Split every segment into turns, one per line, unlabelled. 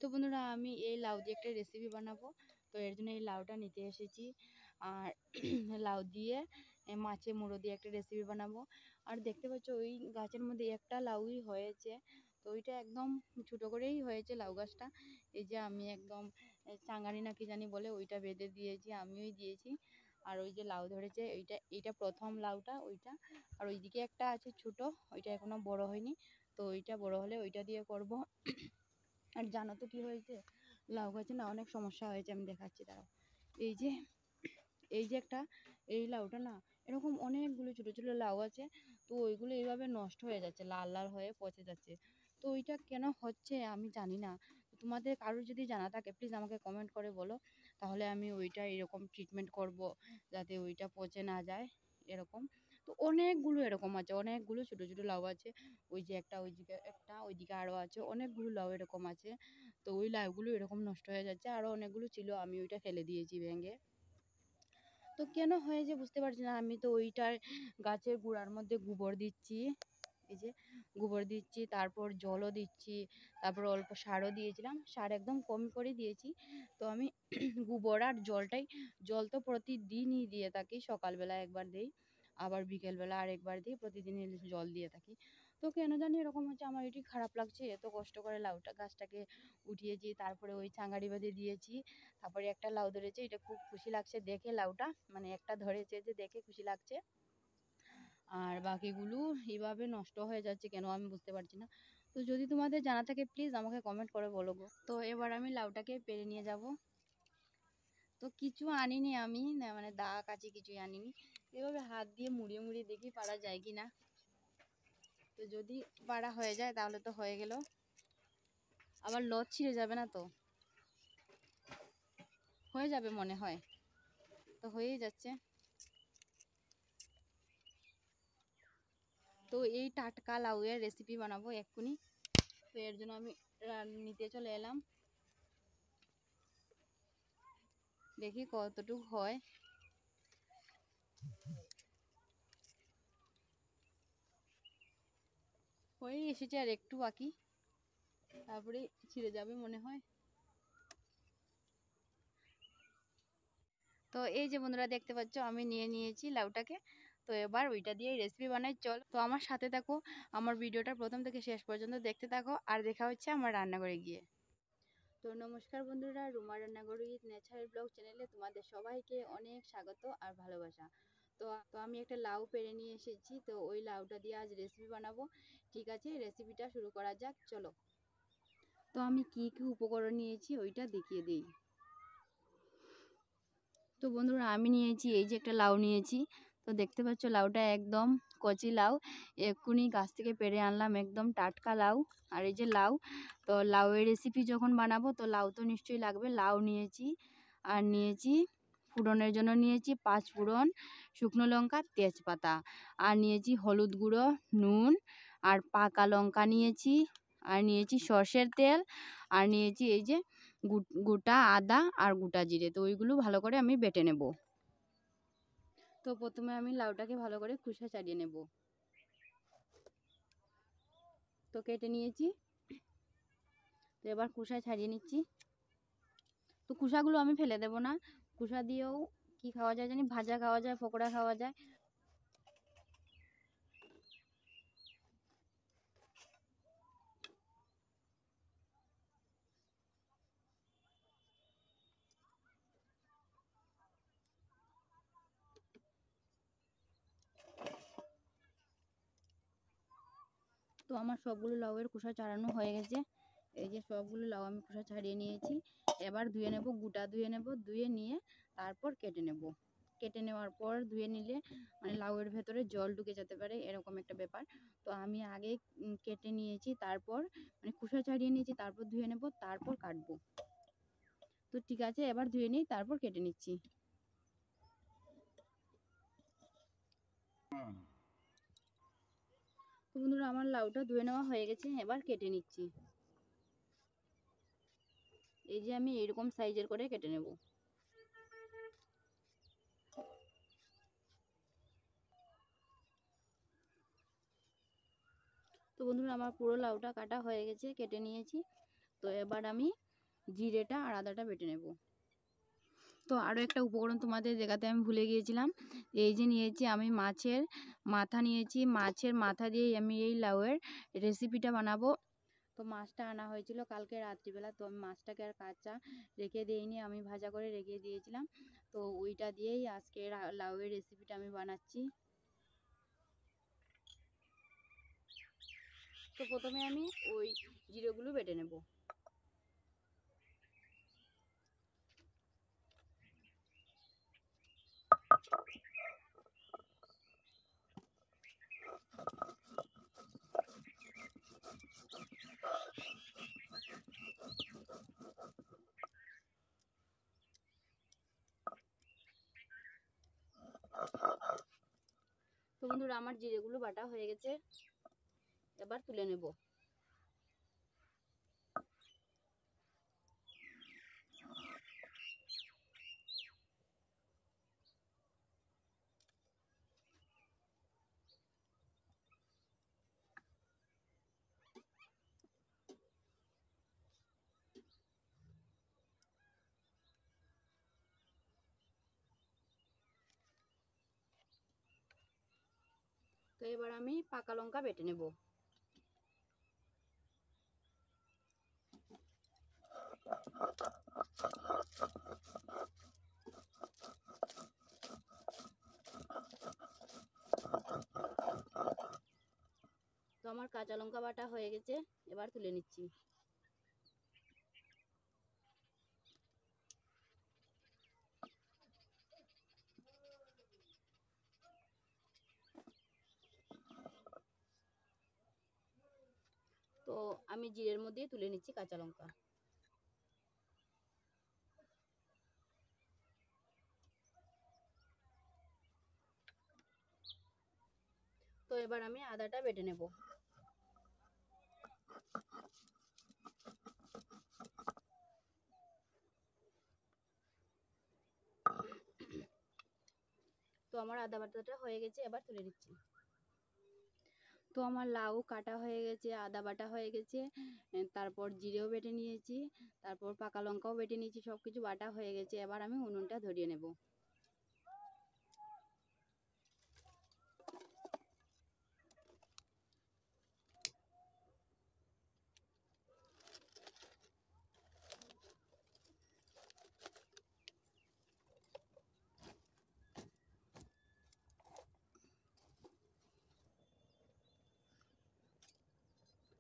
তো বন্ধুরা আমি এই লাউ দিয়ে একটা রেসিপি বানাবো। তো এর জন্য এই লাউটা নিতে এসেছি। আর লাউ দিয়ে মাছের মুড়ো দিয়ে একটা রেসিপি বানাবো। আর দেখতে পাচ্ছ ওই গাছের মধ্যে একটা লাউই হয়েছে। তো ওইটা একদম ছোটো করেই হয়েছে লাউ গাছটা। এই যে আমি একদম চাঙ্গানি না কি জানি বলে ওইটা বেঁধে দিয়েছি, আমিই দিয়েছি। আর ওই যে লাউ ধরেছে এইটা প্রথম লাউটা ওইটা। আর ওইদিকে একটা আছে ছোট, ওইটা এখনো বড় হয়নি। তো ওইটা বড় হলে ওইটা দিয়ে করব। আর জানো তো কি হয়েছে, লাউ গাছে না অনেক সমস্যা হয়েছে, আমি দেখাচ্ছি দাঁড়াও। এই যে একটা এই লাউটা না এরকম অনেকগুলো ছোট ছোট লাউ আছে। তো ওইগুলো এইভাবে নষ্ট হয়ে যাচ্ছে, লাল লাল হয়ে পচে যাচ্ছে। তো ওইটা কেন হচ্ছে আমি জানি না। তোমাদের কারোর যদি জানা থাকে প্লিজ আমাকে কমেন্ট করে বলো, তাহলে আমি ওইটা এরকম ট্রিটমেন্ট করব যাতে ওইটা পচে না যায় এরকম। তো অনেকগুলো এরকম আছে, অনেকগুলো ছোট ছোট লাউ আছে। ওই যে একটা, ওইদিকে একটা, ওইদিকে আরও আছে অনেকগুলো লাউ এরকম আছে। তো ওই লাউগুলো এরকম নষ্ট হয়ে যাচ্ছে, আরও অনেকগুলো ছিল আমি ওইটা ফেলে দিয়েছি ভেঙে। তো কেন হয়েছে বুঝতে পারছি না। আমি তো ওইটার গাছের গোড়ার মধ্যে গোবর দিচ্ছি, এই যে গোবর দিচ্ছি, তারপর জলও দিচ্ছি, তারপর অল্প সারও দিয়েছিলাম, সার একদম কম করে দিয়েছি। তো আমি গোবর আর জল তো প্রতিদিনই দিয়ে থাকি, সকালবেলা একবার দিই, আবার বিকেলবেলা আর একবার দিই, প্রতিদিনই জল দিয়ে থাকি। তো কেন জানি এরকম হচ্ছে, আমার এটি খারাপ লাগছে। এত কষ্ট করে লাউটা গাছটাকে উঠিয়েছি, তারপরে ওই চাঙ্গাড়ি বেঁধে দিয়েছি, তারপরে একটা লাউ ধরেছে, এটা খুব খুশি লাগছে দেখে। লাউটা মানে একটা ধরেছে যে দেখে খুশি লাগছে। আর বাকিগুলো এইভাবে নষ্ট হয়ে যাচ্ছে কেন আমি বুঝতে পারছি না। তো যদি তোমাদের জানা থাকে প্লিজ আমাকে কমেন্ট করে বলো গো। তো এবার আমি লাউটাকে পেরে নিয়ে যাব। তো কিছু আনিনি আমি, না মানে দা কাচি কিছুই আনিনি। এভাবে হাত দিয়ে মুড়িয়ে মুড়িয়ে দেখি পারা যায় কি না। তো যদি পারা হয়ে যায় তাহলে তো হয়ে গেল, আবার লত ছিঁড়ে যাবে না তো। হয়ে যাবে মনে হয়, তো হয়েই যাচ্ছে। তো এই টাটকা লাউয়ের রেসিপি বানাবো এক্ষুনি। তো এর জন্য আমি নিতে চলে এলাম, দেখি কতটুকু হয়। হয়ে এসেছে, আর একটু বাকি, তারপরে ছিঁড়ে যাবে মনে হয়। তো এই যে বন্ধুরা দেখতে পাচ্ছ আমি নিয়ে নিয়েছি লাউটাকে। তো এবার ওইটা দিয়ে রেসিপি বানাই, চল। তো আমার সাথে থাকো, আমার ভিডিওটা প্রথম থেকে শেষ পর্যন্ত দেখতে থাকো, আর দেখা হচ্ছে আমার রান্নাঘরে গিয়ে। তো নমস্কার বন্ধুরা, রুমা রান্নাঘর উইথ ন্যাচারাল ব্লগ চ্যানেলে তোমাদের সবাইকে অনেক স্বাগত আর ভালোবাসা। তো আমি একটা লাউ পেরে নিয়ে এসেছি, তো ওই লাউটা দিয়ে আজ রেসিপি বানাবো। ঠিক আছে, রেসিপিটা শুরু করা যাক, চলো। তো আমি কি কি উপকরণ নিয়েছি ওইটা দেখিয়ে দিই। তো বন্ধুরা আমি নিয়েছি এই যে একটা লাউ নিয়েছি। তো দেখতে পাচ্ছ লাউটা একদম কচি লাউ, এক্ষুনি গাছ থেকে পেড়ে আনলাম, একদম টাটকা লাউ। আর এই যে লাউ, তো লাউয়ের রেসিপি যখন বানাবো তো লাউ তো নিশ্চয়ই লাগবে। লাউ নিয়েছি, আর নিয়েছি ফোড়নের জন্য নিয়েছি 5 ফোড়ন, শুকনো লঙ্কা, তেজপাতা, আর নিয়েছি হলুদ গুঁড়ো, নুন, আর পাকা লঙ্কা নিয়েছি, আর নিয়েছি সর্ষের তেল, আর নিয়েছি এই যে গোটা আদা আর গোটা জিরে। তো ওইগুলো ভালো করে আমি বেটে নেব। তো প্রথমে আমি লাউটাকে ভালো করে খোসা ছাড়িয়ে নেব। তো কেটে নিয়েছি, তো এবার খোসা ছাড়িয়ে নিচ্ছি। তো খোসাগুলো আমি ফেলে দেব না, খোসা দিয়েও কি খাওয়া যায় জানি, ভাজা খাওয়া যায়, পকোড়া খাওয়া যায়। তো আমার সবগুলো লাউয়ের খোসা ছাড়ানো হয়ে গেছে। এই যে সবগুলো লাউ আমি খোসা ছাড়িয়ে নিয়েছি। এবার ধুয়ে নেব, গোটা ধুয়ে নেব, ধুয়ে নিয়ে তারপর কেটে নেব। কেটে নেওয়ার পর ধুয়ে নিলে মানে লাউয়ের ভেতরে জল ঢুকে যেতে পারে, এরকম একটা ব্যাপার। তো আমি আগে কেটে নিয়েছি, তারপর মানে খোসা ছাড়িয়ে নিয়েছি, তারপর ধুয়ে নেব, তারপর কাটবো। তো ঠিক আছে, এবার ধুয়ে নিই, তারপর কেটে নিচ্ছি। তো বন্ধুরা আমার লাউটা ধুয়ে নেওয়া হয়ে গেছে, এবার কেটে নিচ্ছি। এই যে আমি এরকম সাইজের করে কেটে নেব। তো বন্ধুরা আমার পুরো লাউটা কাটা হয়ে গেছে, কেটে নিয়েছি। তো এবার আমি জিরেটা আর আদাটা বেটে নেব। তো আরও একটা উপকরণ তোমাদের দেখাতে আমি ভুলে গিয়েছিলাম। এই যে নিয়েছি আমি মাছের মাথা নিয়েছি, মাছের মাথা দিয়েই আমি এই লাউয়ের রেসিপিটা বানাবো। তো মাছটা আনা হয়েছিল কালকে রাত্রিবেলা, তো আমি মাছটাকে আর কাঁচা রেখে দিইনি, আমি ভাজা করে রেখে দিয়েছিলাম। তো ওইটা দিয়েই আজকে লাউয়ের রেসিপিটা আমি বানাচ্ছি। তো প্রথমে আমি ওই জিরেগুলো বেটে নেব। তো বন্ধুরা আমার জিরেগুলো বাটা হয়ে গেছে, এবার তুলে নেব। তো এবার আমি পাকা লঙ্কা বেটে নেব। তো আমার কাঁচা লঙ্কা বাটা হয়ে গেছে, এবার তুলে নিচ্ছি। তো আমি জিরের মধ্যে তুলে নিচ্ছি কাঁচা লঙ্কা। তো এবার আমি আদাটা বেটে নেব। তো আমার আদা বাটাটা হয়ে গেছে, এবার তুলে নিচ্ছি। তো আমার লাউ কাটা হয়ে গেছে, আদা বাটা হয়ে গেছে, তারপর জিরেও বেটে নিয়েছি, তারপর পাকা লঙ্কাও বেটে নিয়েছি, সব কিছু বাটা হয়ে গেছে। এবার আমি উনুনটা ধরিয়ে নেব।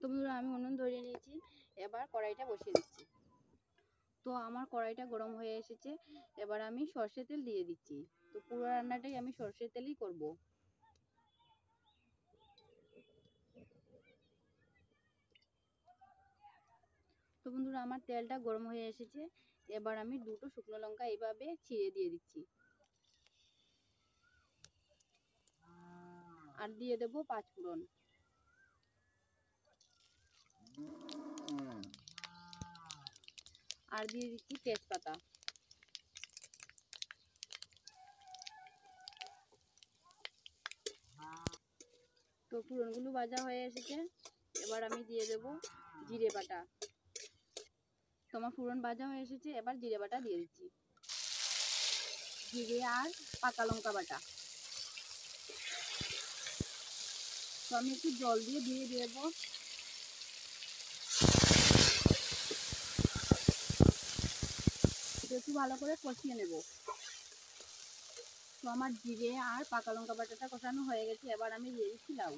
তো বন্ধুরা আমি উনুন ধরিয়ে নিয়েছি, এবার কড়াইটা বসিয়ে দিচ্ছি। তো আমার কড়াইটা গরম হয়ে এসেছে, এবার আমি সর্ষের তেল দিয়ে দিচ্ছি। তো পুরো রান্নাটাই আমি সর্ষের তেলেই করব। তো বন্ধুরা আমার তেলটা গরম হয়ে এসেছে, এবার আমি দুটো শুকনো লঙ্কা এইভাবে ছিঁড়ে দিয়ে দিচ্ছি, আর দিয়ে দেবো 5 ফোড়ন, আর দিয়ে দিচ্ছি তেজপাতা। তো ফোড়নগুলো ভাজা হয়ে এসেছে, এবার আমি দিয়ে দেব জিরে বাটা। তো আমার ফোড়ন ভাজা হয়ে এসেছে, এবার জিরে বাটা দিয়ে দিচ্ছি, জিরে আর পাকা লঙ্কা বাটা। তো আমি একটু জল দিয়ে দেবো। একটু ভালো করে কষিয়ে নেব। তো আমার জিরে আর পাকা লঙ্কা বাটাটা কষানো হয়ে গেছে, এবার আমি দিয়ে দিচ্ছি লাউ।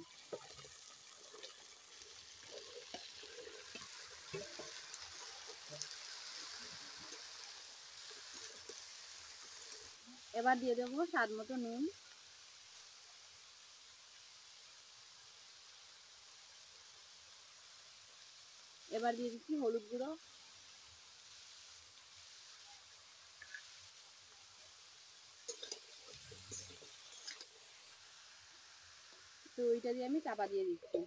এবার দিয়ে দেবো স্বাদ মতো নুন, এবার দিয়ে দিচ্ছি হলুদ গুঁড়ো, তো ওইটা দিয়ে আমি চাপা দিয়ে দিচ্ছি।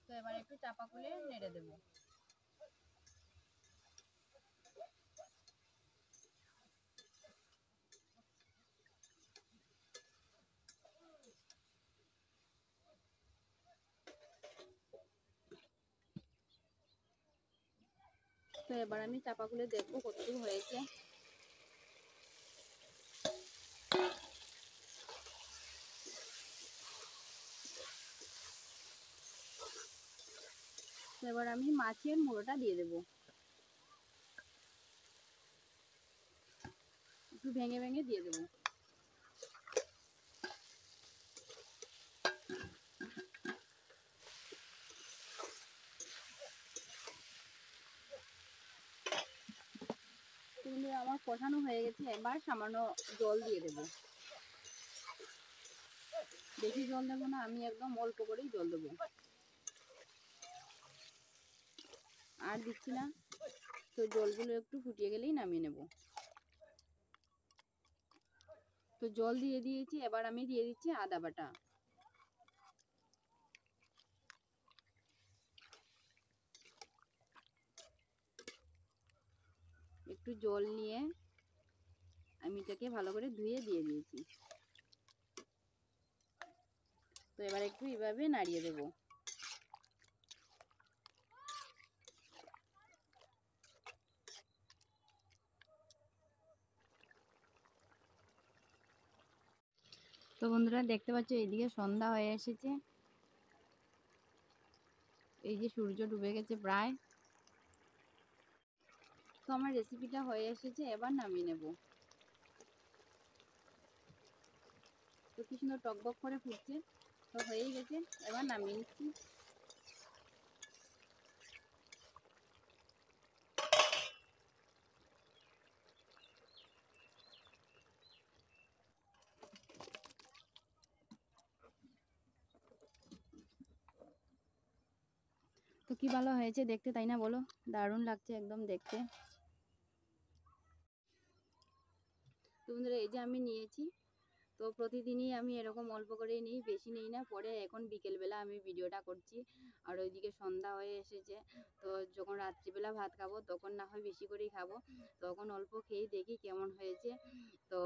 তো এবার একটু চাপা খুলে নেড়ে দেবো। এবার আমি চাপা খুলে দেখবো কতটুকু হয়েছে। এবার আমি মাছের মুড়োটা দিয়ে দেবো, একটু ভেঙে ভেঙে দিয়ে দেবো। আমার কষানো হয়ে গেছে, এবার সামান্য জল দিয়ে দেবো। বেশি জল দেবো না, আমি একদম অল্প করেই জল দেবো, আর দিচ্ছি না। তো জলগুলো একটু ফুটিয়ে গেলেই নামিয়ে নেব। তো জল দিয়ে দিয়েছি, এবার আমি দিয়ে দিচ্ছি আদা বাটা। একটু জল নিয়ে আমি এটাকে ভালো করে ধুয়ে দিয়ে দিয়েছি। তো এবার একটু এইভাবে নাড়িয়ে দেব। তো বন্ধুরা দেখতে পাচ্ছ এইদিকে সন্ধ্যা হয়ে এসেছে, এই যে সূর্য ডুবে গেছে প্রায়। তো আমার রেসিপিটা হয়ে এসেছে, এবার নামিয়ে নেব। তো কি সুন্দর টকবক করে ফুটছে, তো হয়েই গেছে, এবার নামিয়ে নিচ্ছি। তো কি ভালো হয়েছে দেখতে, তাই না বলো? দারুণ লাগছে একদম দেখতে। তো বন্ধুরা এই যে আমি নিয়েছি, তো প্রতিদিনই আমি এরকম অল্প করেই নিই, বেশি নিই না। পরে এখন বিকেলবেলা আমি ভিডিওটা করছি, আর ওইদিকে সন্ধ্যা হয়ে এসেছে। তো যখন রাত্রিবেলা ভাত খাবো তখন না হয় বেশি করেই খাবো, তখন অল্প খেয়েই দেখি কেমন হয়েছে। তো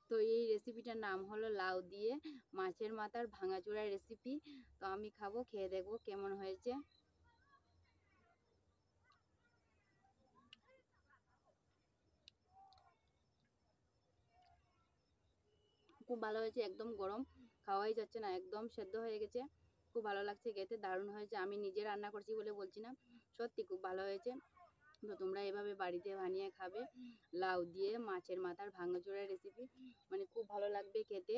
তো এই রেসিপিটার নাম হলো লাউ দিয়ে মাছের মাথার ভাঙাচোরা রেসিপি। তো আমি খাবো, খেয়ে দেখবো কেমন হয়েছে। খুব ভালো হয়েছে, একদম গরম, খাওয়াই যাচ্ছে না, একদম সেদ্ধ হয়ে গেছে। খুব ভালো লাগছে খেতে, দারুণ হয়েছে। আমি নিজে রান্না করছি বলে বলছি না, সত্যি খুব ভালো হয়েছে। তো তোমরা এভাবে বাড়িতে বানিয়ে খাবে, লাউ দিয়ে মাছের মাথার ভাঙাচোরা রেসিপি, মানে খুব ভালো লাগবে খেতে।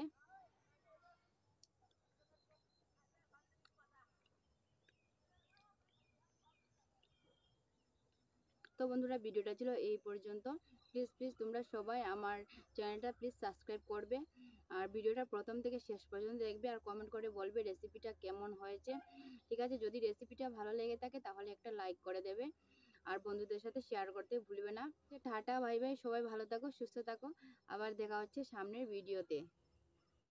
তো বন্ধুরা ভিডিওটা ছিল এই পর্যন্ত। প্লিজ প্লিজ তোমরা সবাই আমার চ্যানেলটা প্লিজ সাবস্ক্রাইব করবে, আর ভিডিওটা প্রথম থেকে শেষ পর্যন্ত দেখবে, আর কমেন্ট করে বলবে রেসিপিটা কেমন হয়েছে। ঠিক আছে, যদি রেসিপিটা ভালো লেগে থাকে তাহলে একটা লাইক করে দেবে, আর বন্ধুদের সাথে শেয়ার করতে ভুলবে না। টাটা, বাই বাই, সবাই ভালো থাকো, সুস্থ থাকো, আবার দেখা হচ্ছে সামনের ভিডিওতে।